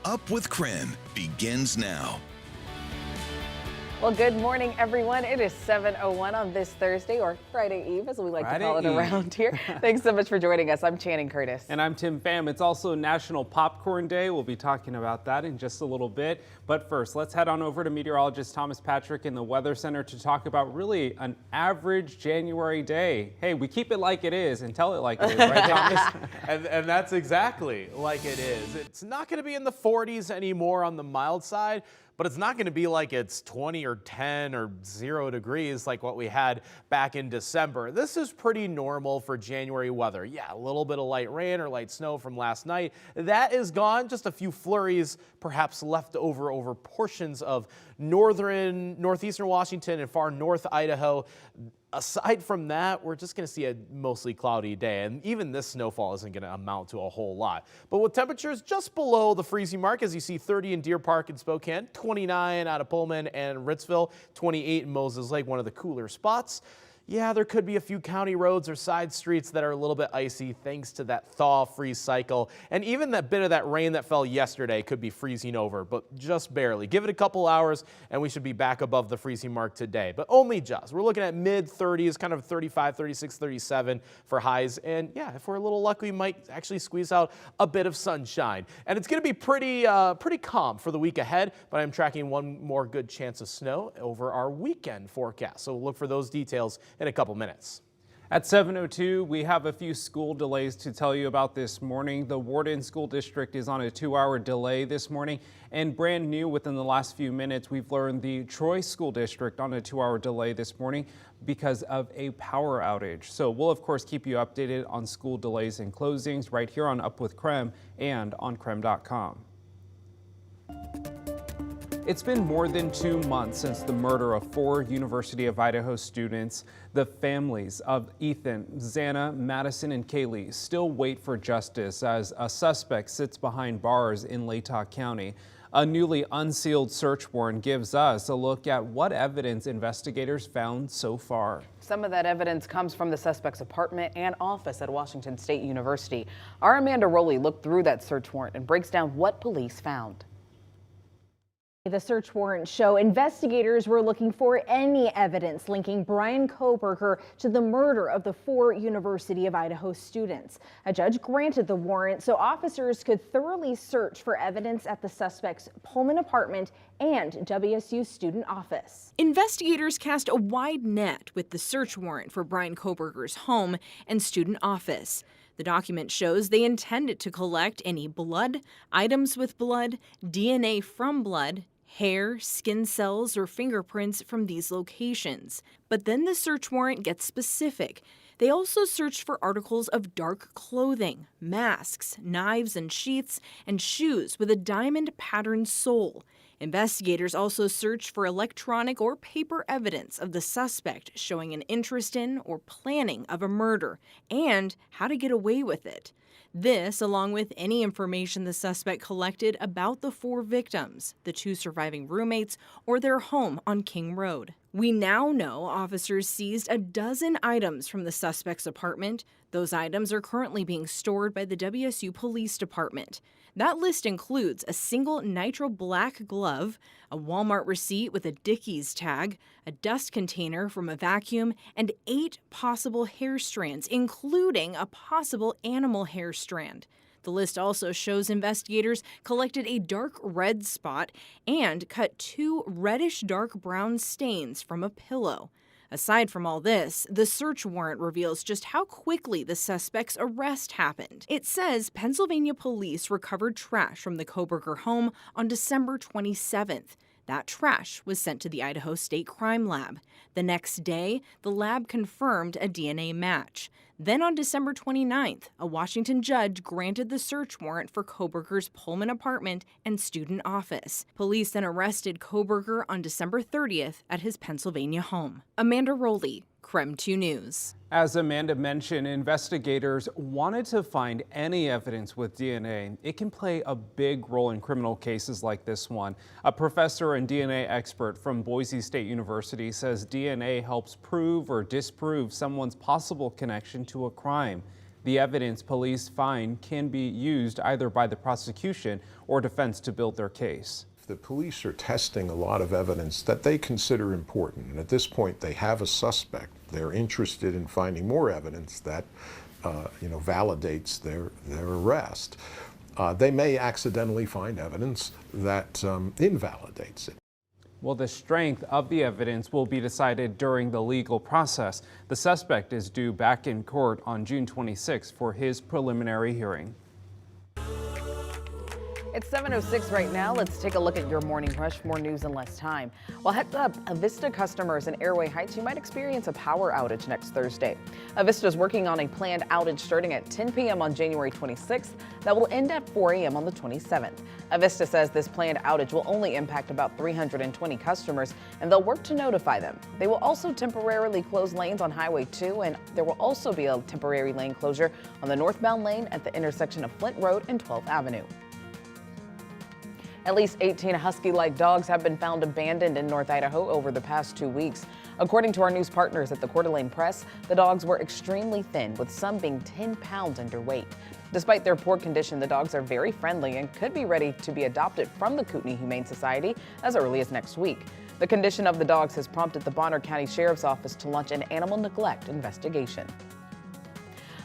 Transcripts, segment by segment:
Up with KREM begins now. Well, good morning, everyone. It is 7:01 on this Thursday, or Friday Eve, as we like to call it around here. Thanks so much for joining us. I'm Channing Curtis. And I'm Tim Pham. It's also National Popcorn Day. We'll be talking about that in just a little bit. But first, let's head on over to meteorologist Thomas Patrick in the Weather Center to talk about really an average January day. Hey, we keep it like it is and tell it like it is, right, Thomas? and that's exactly like it is. It's not going to be in the 40s anymore on the mild side, but it's not going to be like it's 20 or 10 or 0 degrees like what we had back in December. This is pretty normal for January weather. Yeah, a little bit of light rain or light snow from last night. That is gone. Just a few flurries perhaps left over portions of northeastern Washington and far north Idaho. Aside from that, we're just going to see a mostly cloudy day, and even this snowfall isn't going to amount to a whole lot. But with temperatures just below the freezing mark, as you see 30 in Deer Park and Spokane, 29 out of Pullman and Ritzville, 28 in Moses Lake, one of the cooler spots. Yeah, there could be a few county roads or side streets that are a little bit icy thanks to that thaw-freeze cycle. And even that bit of that rain that fell yesterday could be freezing over, but just barely. Give it a couple hours and we should be back above the freezing mark today, but only just. We're looking at mid-30s, kind of 35, 36, 37 for highs. And yeah, if we're a little lucky, we might actually squeeze out a bit of sunshine. And it's going to be pretty calm for the week ahead, but I'm tracking one more good chance of snow over our weekend forecast. So look for those details in a couple minutes. At 7:02, we have a few school delays to tell you about this morning. The Warden School District is on a 2-hour delay this morning, and brand new within the last few minutes, we've learned the Troy School District on a 2-hour delay this morning because of a power outage. So we'll of course keep you updated on school delays and closings right here on Up with KREM and on KREM.com. It's been more than 2 months since the murder of 4 University of Idaho students. The families of Ethan, Xana, Madison, and Kaylee still wait for justice as a suspect sits behind bars in Latah County. A newly unsealed search warrant gives us a look at what evidence investigators found so far. Some of that evidence comes from the suspect's apartment and office at Washington State University. Our Amanda Rowley looked through that search warrant and breaks down what police found. The search warrants show investigators were looking for any evidence linking Brian Koberger to the murder of the 4 University of Idaho students. A judge granted the warrant so officers could thoroughly search for evidence at the suspect's Pullman apartment and WSU student office. Investigators cast a wide net with the search warrant for Brian Koberger's home and student office. The document shows they intended to collect any blood, items with blood, DNA from blood, hair, skin cells, or fingerprints from these locations. But then the search warrant gets specific. They also searched for articles of dark clothing, masks, knives and sheaths, and shoes with a diamond patterned sole. Investigators also searched for electronic or paper evidence of the suspect showing an interest in or planning of a murder and how to get away with it. This, along with any information the suspect collected about the 4 victims, the 2 surviving roommates, or their home on King Road. We now know officers seized a dozen items from the suspect's apartment. Those items are currently being stored by the WSU Police Department. That list includes a single nitro black glove, a Walmart receipt with a Dickies tag, a dust container from a vacuum, and 8 possible hair strands, including a possible animal hair strand. The list also shows investigators collected a dark red spot and cut 2 reddish dark brown stains from a pillow. Aside from all this, the search warrant reveals just how quickly the suspect's arrest happened. It says Pennsylvania police recovered trash from the Koberger home on December 27th. That trash was sent to the Idaho State Crime Lab. The next day, the lab confirmed a DNA match. Then on December 29th, a Washington judge granted the search warrant for Koberger's Pullman apartment and student office. Police then arrested Koberger on December 30th at his Pennsylvania home. Amanda Rowley, KREM 2 News. As Amanda mentioned, investigators wanted to find any evidence with DNA. It can play a big role in criminal cases like this one. A professor and DNA expert from Boise State University says DNA helps prove or disprove someone's possible connection to a crime. The evidence police find can be used either by the prosecution or defense to build their case. The police are testing a lot of evidence that they consider important, and at this point they have a suspect. They're interested in finding more evidence that validates their arrest. They may accidentally find evidence that invalidates it. Well, the strength of the evidence will be decided during the legal process. The suspect is due back in court on June 26 for his preliminary hearing. It's 7:06 right now. Let's take a look at your morning rush. More news in less time. Well, heads up, Avista customers in Airway Heights, you might experience a power outage next Thursday. Avista is working on a planned outage starting at 10 p.m. on January 26th that will end at 4 a.m. on the 27th. Avista says this planned outage will only impact about 320 customers, and they'll work to notify them. They will also temporarily close lanes on Highway 2, and there will also be a temporary lane closure on the northbound lane at the intersection of Flint Road and 12th Avenue. At least 18 husky-like dogs have been found abandoned in North Idaho over the past 2 weeks. According to our news partners at the Coeur d'Alene Press, the dogs were extremely thin, with some being 10 pounds underweight. Despite their poor condition, the dogs are very friendly and could be ready to be adopted from the Kootenai Humane Society as early as next week. The condition of the dogs has prompted the Bonner County Sheriff's Office to launch an animal neglect investigation.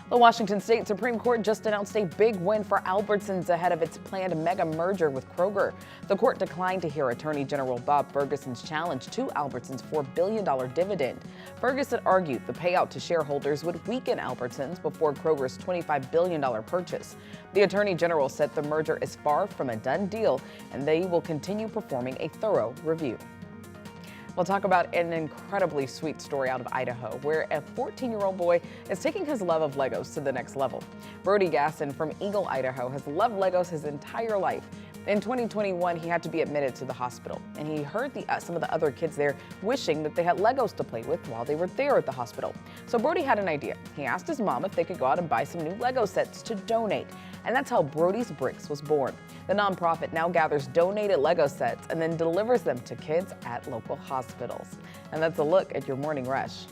The Washington State Supreme Court just announced a big win for Albertsons ahead of its planned mega merger with Kroger. The court declined to hear Attorney General Bob Ferguson's challenge to Albertsons' $4 billion dividend. Ferguson argued the payout to shareholders would weaken Albertsons before Kroger's $25 billion purchase. The Attorney General said the merger is far from a done deal, and they will continue performing a thorough review. We'll talk about an incredibly sweet story out of Idaho, where a 14-year-old boy is taking his love of Legos to the next level. Brody Gasson from Eagle, Idaho, has loved Legos his entire life. In 2021, he had to be admitted to the hospital, and he heard some of the other kids there wishing that they had Legos to play with while they were there at the hospital. So Brody had an idea. He asked his mom if they could go out and buy some new Lego sets to donate, and that's how Brody's Bricks was born. The nonprofit now gathers donated Lego sets and then delivers them to kids at local hospitals. And that's a look at your morning rush.